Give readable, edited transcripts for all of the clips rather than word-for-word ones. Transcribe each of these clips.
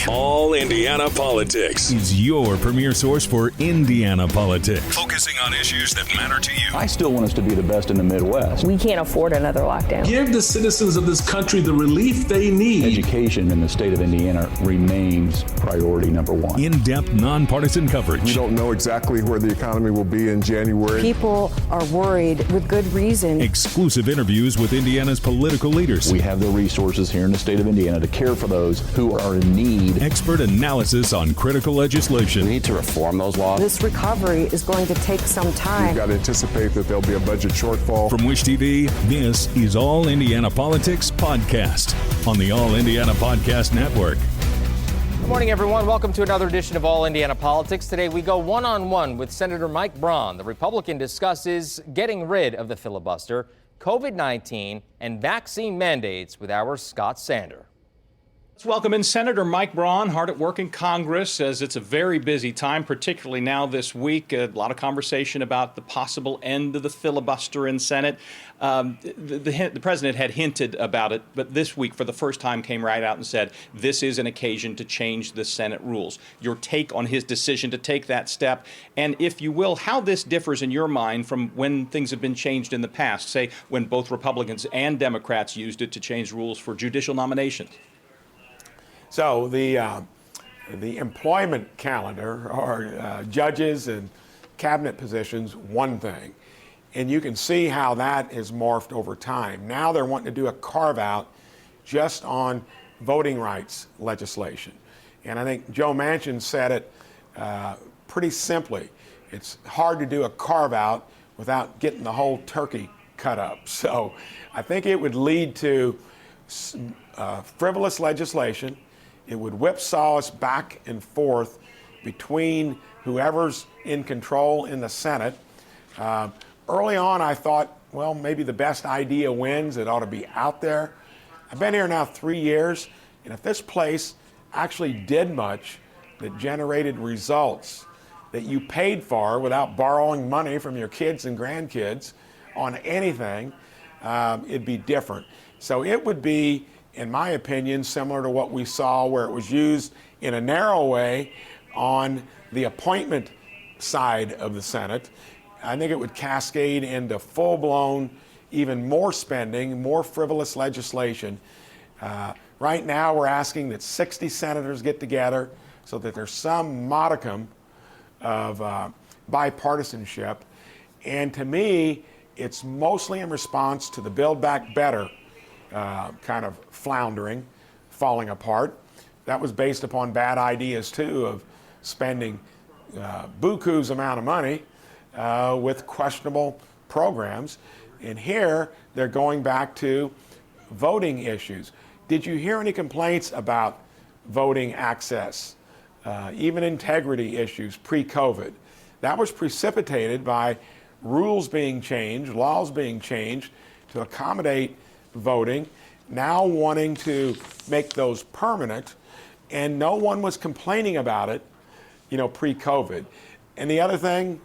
All Indiana Politics is your premier source for Indiana politics, focusing on issues that matter to you. I still want us to be the best in the Midwest. We can't afford another lockdown. Give the citizens of this country the relief they need. Education in the state of Indiana remains priority number one. In-depth, nonpartisan coverage. We don't know exactly where the economy will be in January. People are worried with good reason. Exclusive interviews with Indiana's political leaders. We have the resources here in the state of Indiana to care for those who are in need. Expert analysis on critical legislation. We need to reform those laws. This recovery is going to take some time. We've got to anticipate that there'll be a budget shortfall. From Wish TV, this is All Indiana Politics Podcast on the All Indiana Podcast Network. Good morning, everyone. Welcome to another edition of All Indiana Politics. Today we go one-on-one with Senator Mike Braun. The Republican discusses getting rid of the filibuster, COVID-19, and vaccine mandates with our Scott Sander. Let's welcome in Senator Mike Braun, hard at work in Congress, as it's a very busy time, particularly now this week. A lot of conversation about the possible end of the filibuster in Senate. The president had hinted about it, but this week, for the first time, came right out and said this is an occasion to change the Senate rules. Your take on his decision to take that step, and if you will, how this differs in your mind from when things have been changed in the past, say when both Republicans and Democrats used it to change rules for judicial nominations. So the employment calendar, or judges and cabinet positions, one thing. And you can see how that is morphed over time. Now they're wanting to do a carve-out just on voting rights legislation. And I think Joe Manchin said it pretty simply. It's hard to do a carve-out without getting the whole turkey cut up. So I think it would lead to frivolous legislation. It would whipsaw us back and forth between whoever's in control in the Senate. Early on, I thought, well, maybe the best idea wins. It ought to be out there. I've been here now 3 years, and if this place actually did much that generated results that you paid for without borrowing money from your kids and grandkids on anything, it'd be different. So it would be, in my opinion, similar to what we saw where it was used in a narrow way on the appointment side of the Senate. I think it would cascade into full-blown, even more spending, more frivolous legislation. Right now, we're asking that 60 senators get together so that there's some modicum of bipartisanship. And to me, it's mostly in response to the Build Back Better kind of floundering, falling apart. That was based upon bad ideas, too, of spending buku's amount of money with questionable programs. And here, they're going back to voting issues. Did you hear any complaints about voting access, even integrity issues pre-COVID? That was precipitated by rules being changed, laws being changed to accommodate voting, now wanting to make those permanent, and no one was complaining about it, pre-COVID. And the other thing,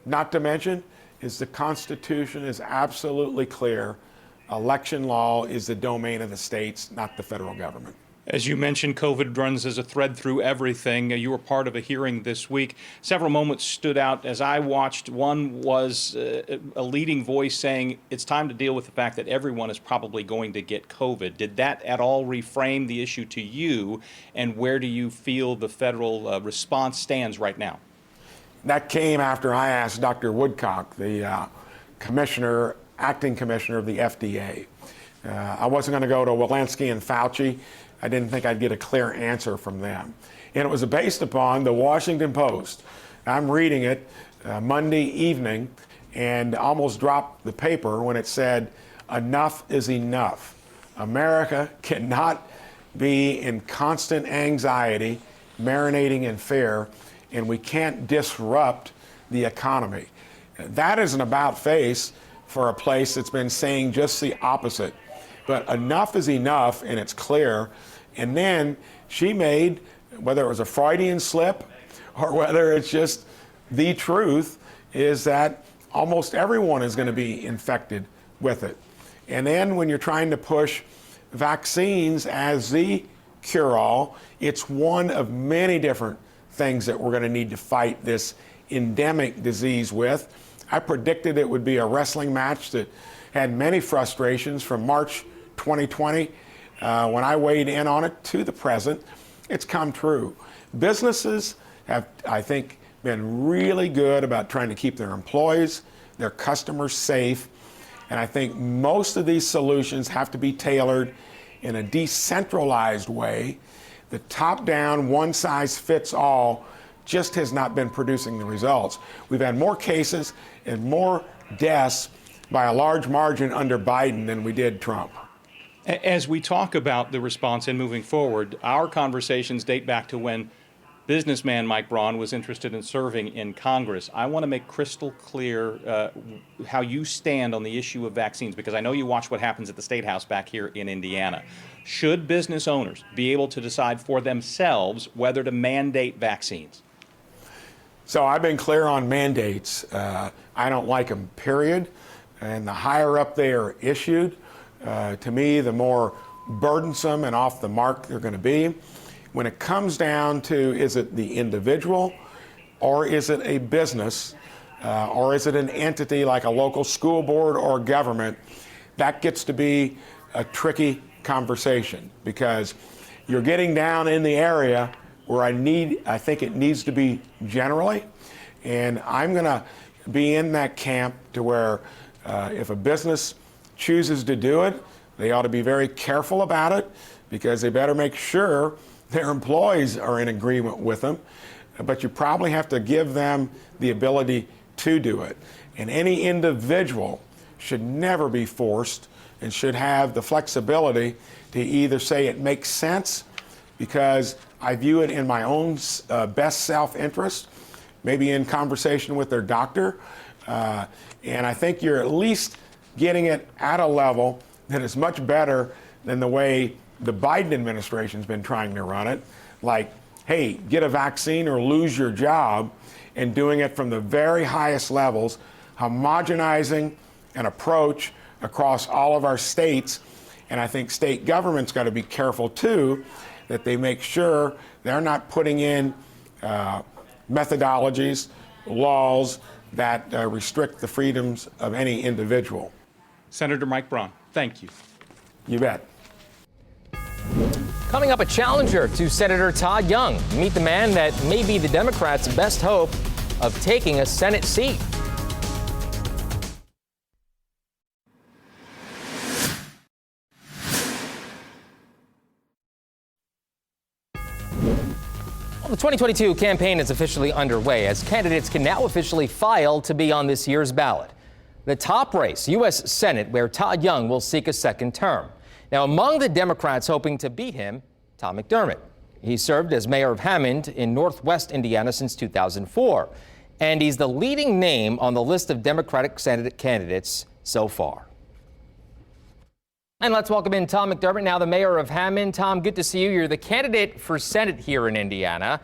not to mention, is the Constitution is absolutely clear. Election law is the domain of the states, not the federal government. As you mentioned, COVID runs as a thread through everything. You were part of a hearing this week. Several moments stood out as I watched. One was a leading voice saying it's time to deal with the fact that everyone is probably going to get COVID. Did that at all reframe the issue to you, and where do you feel the federal response stands right now? That came after I asked Dr. Woodcock, the acting commissioner of the FDA. I wasn't going to go to Walensky and Fauci. I didn't think I'd get a clear answer from them. And it was based upon the Washington Post. I'm reading it Monday evening and almost dropped the paper when it said, "Enough is enough. America cannot be in constant anxiety, marinating in fear, and we can't disrupt the economy." That is an about face for a place that's been saying just the opposite. But enough is enough, and it's clear. And then she made, whether it was a Freudian slip or whether it's just the truth, is that almost everyone is going to be infected with it. And then when you're trying to push vaccines as the cure-all. It's one of many different things that we're going to need to fight this endemic disease with. I predicted it would be a wrestling match that had many frustrations from March 2020 when I weighed in on it to the present. It's come true. Businesses have, I think, been really good about trying to keep their employees, their customers safe. And I think most of these solutions have to be tailored in a decentralized way. The top-down, one-size-fits-all just has not been producing the results. We've had more cases and more deaths by a large margin under Biden than we did Trump. As we talk about the response and moving forward, our conversations date back to when businessman Mike Braun was interested in serving in Congress. I want to make crystal clear how you stand on the issue of vaccines, because I know you watch what happens at the State House back here in Indiana. Should business owners be able to decide for themselves whether to mandate vaccines? So I've been clear on mandates. I don't like them, period. And the higher up they are issued, to me, the more burdensome and off the mark they're going to be. When it comes down to, is it the individual, or is it a business, or is it an entity like a local school board or government, that gets to be a tricky conversation, because you're getting down in the area where I think it needs to be generally. And I'm going to be in that camp to where if a business chooses to do it, they ought to be very careful about it, because they better make sure their employees are in agreement with them. But you probably have to give them the ability to do it. And any individual should never be forced and should have the flexibility to either say it makes sense because I view it in my own best self-interest, maybe in conversation with their doctor. And I think you're at least getting it at a level that is much better than the way the Biden administration's been trying to run it. Like, hey, get a vaccine or lose your job, and doing it from the very highest levels, homogenizing an approach across all of our states. And I think state government's got to be careful too, that they make sure they're not putting in methodologies, laws that restrict the freedoms of any individual. Senator Mike Braun, thank you. You bet. Coming up, a challenger to Senator Todd Young. Meet the man that may be the Democrats' best hope of taking a Senate seat. Well, the 2022 campaign is officially underway as candidates can now officially file to be on this year's ballot. The top race, U.S. Senate, where Todd Young will seek a second term. Now, among the Democrats hoping to beat him, Tom McDermott. He served as mayor of Hammond in Northwest Indiana since 2004, and he's the leading name on the list of Democratic Senate candidates so far. And let's welcome in Tom McDermott, now the mayor of Hammond. Tom, good to see you. You're the candidate for Senate here in Indiana.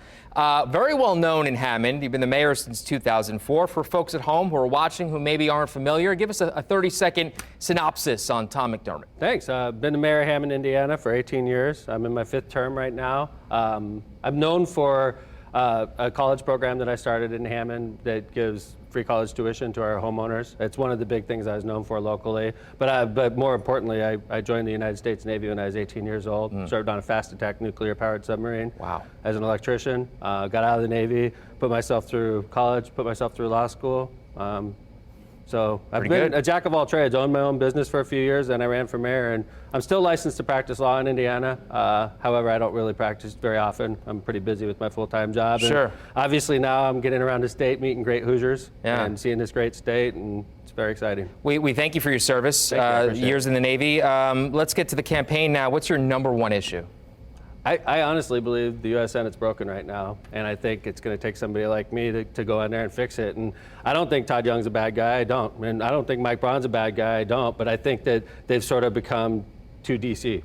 Very well known in Hammond. You've been the mayor since 2004. For folks at home who are watching who maybe aren't familiar, give us a 30-second synopsis on Tom McDermott. Thanks. I've been the mayor of Hammond, Indiana for 18 years. I'm in my 5th term right now. I'm known for a college program that I started in Hammond that gives free college tuition to our homeowners. It's one of the big things I was known for locally. But more importantly, I joined the United States Navy when I was 18 years old, served on a fast attack nuclear-powered submarine. Wow. As an electrician, got out of the Navy, put myself through college, put myself through law school. So I've been a jack of all trades, owned my own business for a few years, then I ran for mayor, and I'm still licensed to practice law in Indiana. However, I don't really practice very often. I'm pretty busy with my full-time job. Sure. And obviously now I'm getting around the state, meeting great Hoosiers, and seeing this great state, and it's very exciting. We thank you for your service, years in the Navy. Let's get to the campaign now. What's your number one issue? I honestly believe the U.S. Senate's broken right now, and I think it's going to take somebody like me to go in there and fix it. And I don't think Todd Young's a bad guy. I don't. And I don't think Mike Braun's a bad guy. I don't. But I think that they've sort of become too D.C.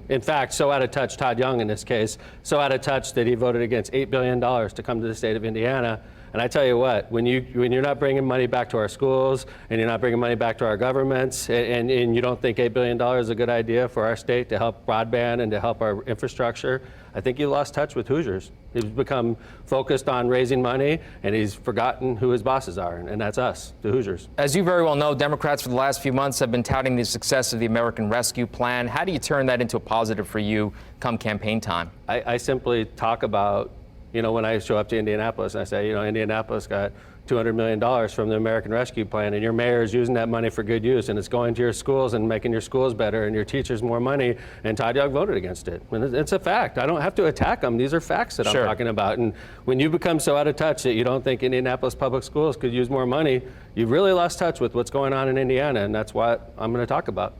In fact, so out of touch, Todd Young in this case, so out of touch that he voted against $8 billion to come to the state of Indiana, And I tell you what, when you're not bringing money back to our schools and you're not bringing money back to our governments, and you don't think $8 billion is a good idea for our state to help broadband and to help our infrastructure, I think you lost touch with Hoosiers. He's become focused on raising money, and he's forgotten who his bosses are, and that's us, the Hoosiers. As you very well know, Democrats for the last few months have been touting the success of the American Rescue Plan. How do you turn that into a positive for you come campaign time? I simply talk about, when I show up to Indianapolis, and I say, Indianapolis got $200 million from the American Rescue Plan, and your mayor is using that money for good use, and it's going to your schools and making your schools better and your teachers more money, and Todd Young voted against it. And it's a fact. I don't have to attack them. These are facts that I'm talking about. And when you become so out of touch that you don't think Indianapolis public schools could use more money, you've really lost touch with what's going on in Indiana, and that's what I'm going to talk about.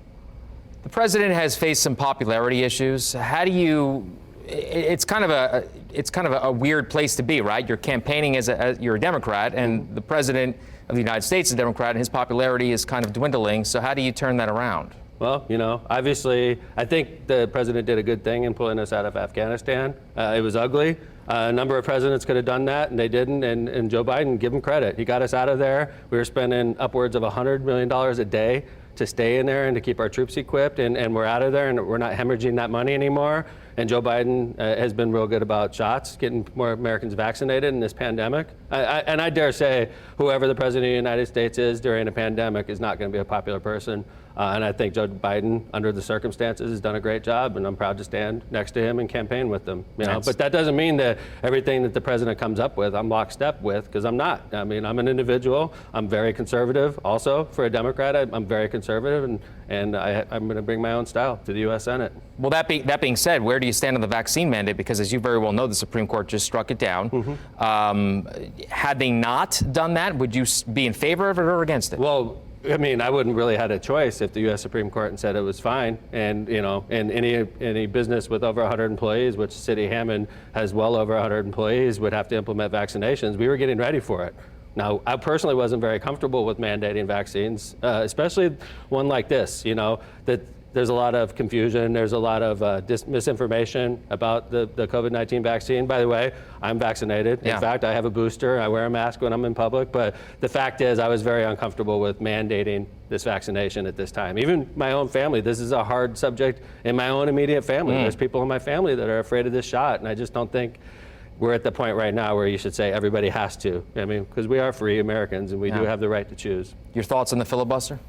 The president has faced some popularity issues. How do you... It's kind of a weird place to be, right? You're campaigning as you're a Democrat, and the president of the United States is a Democrat, and his popularity is kind of dwindling. So how do you turn that around? Well, obviously, I think the president did a good thing in pulling us out of Afghanistan. It was ugly. A number of presidents could have done that, and they didn't. And Joe Biden, give him credit. He got us out of there. We were spending upwards of $100 million a day to stay in there and to keep our troops equipped, and we're out of there, and we're not hemorrhaging that money anymore. And Joe Biden has been real good about shots, getting more Americans vaccinated in this pandemic. And I dare say whoever the president of the United States is during a pandemic is not going to be a popular person. And I think Joe Biden, under the circumstances, has done a great job, and I'm proud to stand next to him and campaign with him. But that doesn't mean that everything that the president comes up with, I'm lockstep with, because I'm not. I mean, I'm an individual. I'm very conservative. Also, for a Democrat, I'm very conservative, and I'm going to bring my own style to the U.S. Senate. Well, that being said, where do you stand on the vaccine mandate? Because as you very well know, the Supreme Court just struck it down. Mm-hmm. Had they not done that, would you be in favor of it or against it? Well, I mean, I wouldn't really had a choice if the U.S. Supreme Court said it was fine. And, and any business with over 100 employees, which City of Hammond has well over 100 employees, would have to implement vaccinations. We were getting ready for it. Now, I personally wasn't very comfortable with mandating vaccines, especially one like this, that there's a lot of confusion. There's a lot of misinformation about the COVID-19 vaccine. By the way, I'm vaccinated. Yeah. In fact, I have a booster. I wear a mask when I'm in public. But the fact is, I was very uncomfortable with mandating this vaccination at this time. Even my own family, this is a hard subject in my own immediate family. There's people in my family that are afraid of this shot. And I just don't think we're at the point right now where you should say everybody has to. I mean, because we are free Americans and we do have the right to choose. Your thoughts on the filibuster?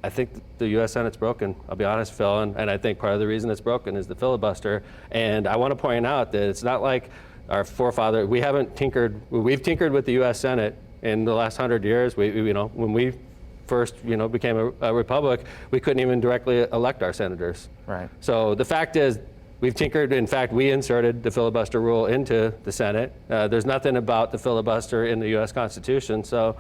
I think the U.S. Senate's broken. I'll be honest, Phil, and I think part of the reason it's broken is the filibuster. And I want to point out that it's not like our forefathers. We've tinkered with the U.S. Senate in the last 100 years. When we first, became a republic, we couldn't even directly elect our senators. Right. So the fact is, we've tinkered. In fact, we inserted the filibuster rule into the Senate. There's nothing about the filibuster in the U.S. Constitution. So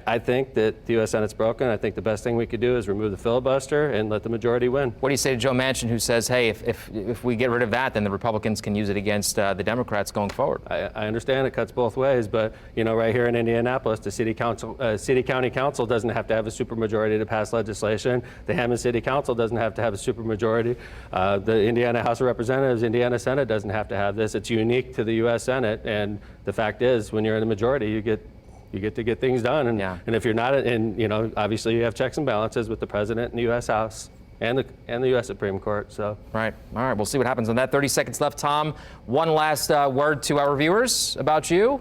I think that the U.S. Senate's broken. I think the best thing we could do is remove the filibuster and let the majority win. What do you say to Joe Manchin, who says, hey, if we get rid of that, then the Republicans can use it against the Democrats going forward? I understand it cuts both ways, but right here in Indianapolis, the city county council doesn't have to have a supermajority to pass legislation. The Hammond City Council doesn't have to have a supermajority. The Indiana House of Representatives, Indiana Senate doesn't have to have this. It's unique to the U.S. Senate, and the fact is, when you're in the majority, you get to get things done, and if you're not, obviously you have checks and balances with the president and the U.S. House and the U.S. Supreme Court. So right, all right, we'll see what happens on that. 30 seconds left, Tom. One last word to our viewers about you.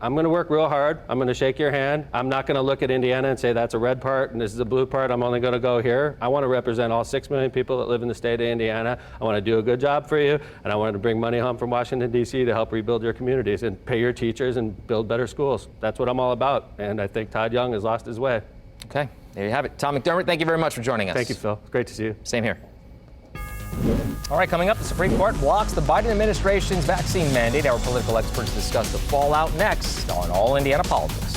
I'm going to work real hard. I'm going to shake your hand. I'm not going to look at Indiana and say that's a red part and this is a blue part. I'm only going to go here. I want to represent all 6 million people that live in the state of Indiana. I want to do a good job for you, and I want to bring money home from Washington, D.C. to help rebuild your communities and pay your teachers and build better schools. That's what I'm all about, and I think Todd Young has lost his way. Okay, there you have it. Tom McDermott, thank you very much for joining us. Thank you, Phil. It's great to see you. Same here. All right, coming up, the Supreme Court blocks the Biden administration's vaccine mandate. Our political experts discuss the fallout next on All Indiana Politics.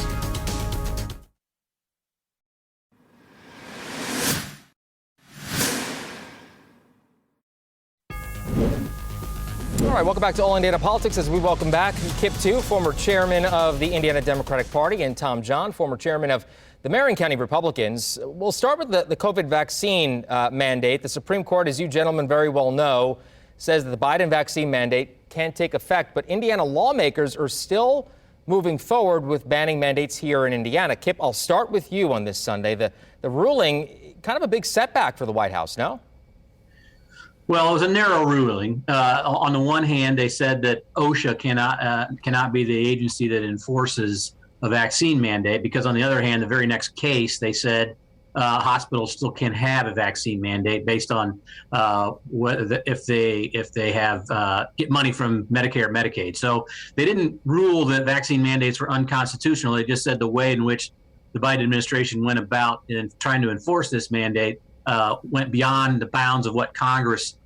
All right, welcome back to All Indiana Politics as we welcome back Kip Tu, former chairman of the Indiana Democratic Party, and Tom John, former chairman of the Marion County Republicans. We'll start with the COVID vaccine mandate. The Supreme Court, as you gentlemen very well know, says that the Biden vaccine mandate can't take effect, but Indiana lawmakers are still moving forward with banning mandates here in Indiana. Kip, I'll start with you on this Sunday. The ruling, kind of a big setback for the White House, no? Well, it was a narrow ruling. On the one hand, they said that OSHA cannot be the agency that enforces a vaccine mandate, because on the other hand, the very next case, they said hospitals still can have a vaccine mandate based on if they have get money from Medicare or Medicaid. So they didn't rule that vaccine mandates were unconstitutional. They just said the way in which the Biden administration went about in trying to enforce this mandate went beyond the bounds of what Congress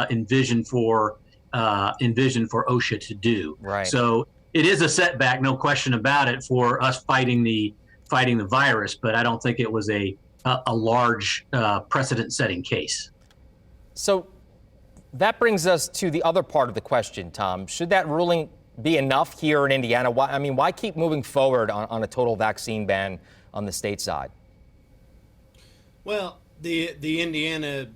envisioned for OSHA to do. Right. So it is a setback, no question about it, for us fighting the virus. But I don't think it was a large precedent-setting case. So that brings us to the other part of the question, Tom. Should that ruling be enough here in Indiana? Why keep moving forward on a total vaccine ban on the state side? Well, the Indiana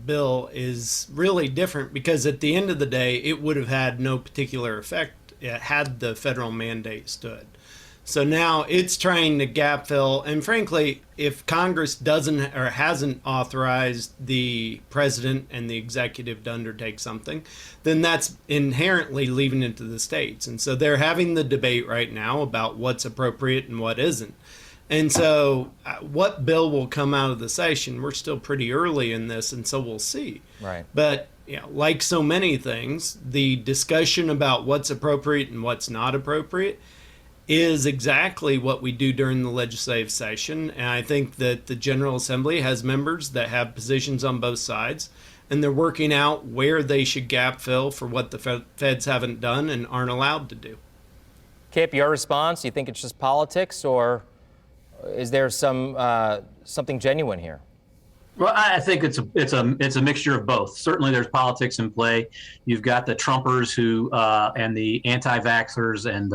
bill is really different because at the end of the day, it would have had no particular effect had the federal mandate stood. So now it's trying to gap fill. And frankly, if Congress doesn't or hasn't authorized the president and the executive to undertake something, then that's inherently leaving it to the states. And so they're having the debate right now about what's appropriate and what isn't. And so what bill will come out of the session, we're still pretty early in this, and so we'll see. Right. But like so many things, the discussion about what's appropriate and what's not appropriate is exactly what we do during the legislative session. And I think that the General Assembly has members that have positions on both sides, and they're working out where they should gap fill for what the feds haven't done and aren't allowed to do. Kip, your response? Do you think it's just politics, or is there something genuine here? Well, I think it's a mixture of both. Certainly, there's politics in play. You've got the Trumpers who and the anti-vaxxers and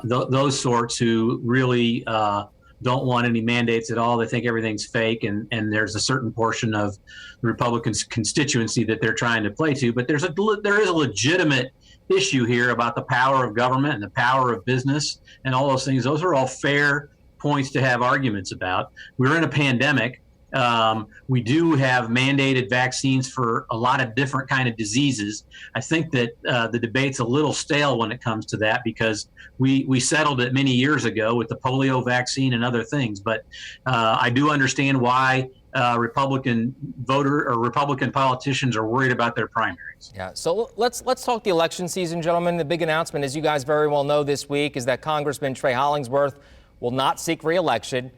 those sorts who really don't want any mandates at all. They think everything's fake, and there's a certain portion of the Republicans' constituency that they're trying to play to. But there is a legitimate issue here about the power of government and the power of business and all those things. Those are all fair points to have arguments about. We're in a pandemic. We do have mandated vaccines for a lot of different kind of diseases. I think that the debate's a little stale when it comes to that, because we settled it many years ago with the polio vaccine and other things. But I do understand why Republican politicians are worried about their primaries. Yeah. So let's talk the election season, gentlemen. The big announcement, as you guys very well know this week, is that Congressman Trey Hollingsworth will not seek re-election.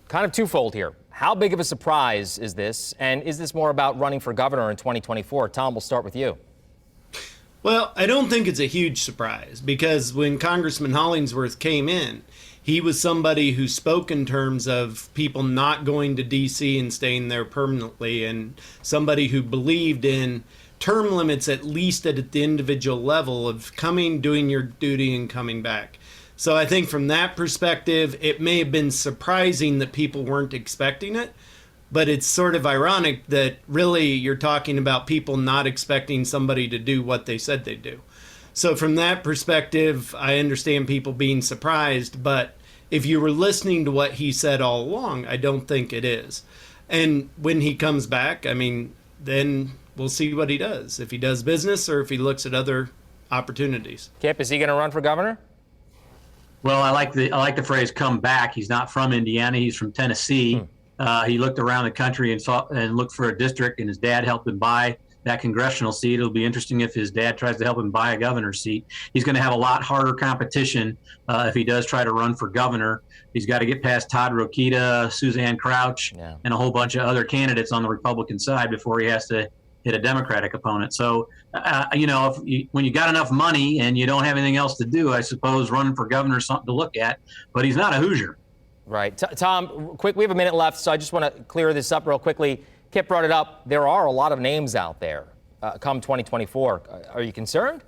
Kind of twofold here. How big of a surprise is this? And is this more about running for governor in 2024? Tom, we'll start with you. Well, I don't think it's a huge surprise, because when Congressman Hollingsworth came in, he was somebody who spoke in terms of people not going to D.C. and staying there permanently, and somebody who believed in term limits, at least at the individual level, of coming, doing your duty, and coming back. So I think from that perspective, it may have been surprising that people weren't expecting it, but it's sort of ironic that really you're talking about people not expecting somebody to do what they said they'd do. So from that perspective, I understand people being surprised, but if you were listening to what he said all along, I don't think it is. And when he comes back, then we'll see what he does, if he does business or if he looks at other opportunities. Kip, is he going to run for governor? Well, I like the phrase "come back." He's not from Indiana; he's from Tennessee. He looked around the country and looked for a district, and his dad helped him buy that congressional seat. It'll be interesting if his dad tries to help him buy a governor's seat. He's going to have a lot harder competition if he does try to run for governor. He's got to get past Todd Rokita, Suzanne Crouch, and a whole bunch of other candidates on the Republican side before he has to hit a Democratic opponent. So, when you got enough money and you don't have anything else to do, I suppose running for governor is something to look at. But he's not a Hoosier. Right. Tom, quick, we have a minute left, so I just want to clear this up real quickly. Kip brought it up. There are a lot of names out there come 2024. Are you concerned?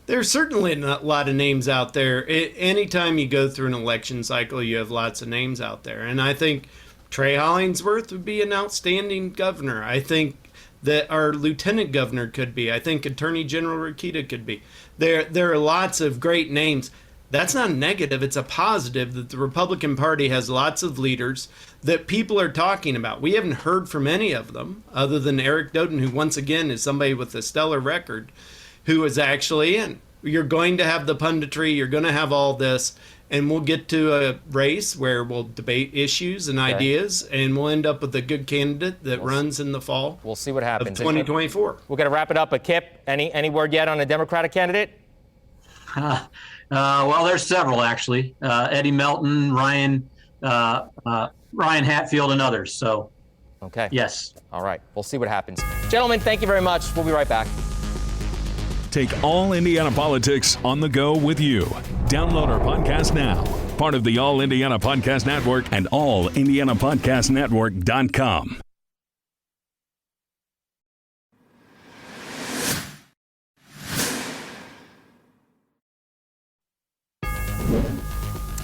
There's certainly a lot of names out there. Anytime you go through an election cycle, you have lots of names out there. And I think Trey Hollingsworth would be an outstanding governor. I think that our lieutenant governor could be. I think Attorney General Rokita could be. There are lots of great names. That's not a negative. It's a positive that the Republican Party has lots of leaders that people are talking about. We haven't heard from any of them other than Eric Doden, who once again is somebody with a stellar record, who is actually in. You're going to have the punditry. You're going to have all this. And we'll get to a race where we'll debate issues and ideas, and we'll end up with a good candidate that runs in the fall. We'll see what happens. Of 2024. We're going to wrap it up. But Kip, any word yet on a Democratic candidate? Well, there's several actually. Eddie Melton, Ryan Hatfield, and others. So, okay. Yes. All right. We'll see what happens. Gentlemen, thank you very much. We'll be right back. Take All Indiana Politics on the go with you. Download our podcast now. Part of the All Indiana Podcast Network and allindianapodcastnetwork.com.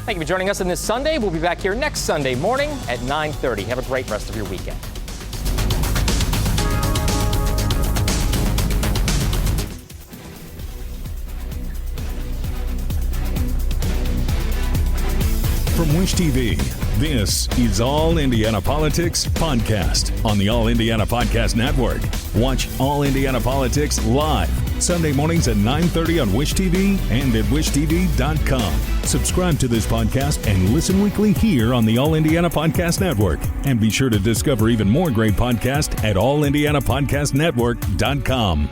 Thank you for joining us on this Sunday. We'll be back here next Sunday morning at 9:30. Have a great rest of your weekend. From Wish TV, this is All Indiana Politics Podcast on the All Indiana Podcast Network. Watch All Indiana Politics live Sunday mornings at 9:30 on Wish TV and at wishtv.com. Subscribe to this podcast and listen weekly here on the All Indiana Podcast Network. And be sure to discover even more great podcasts at allindianapodcastnetwork.com.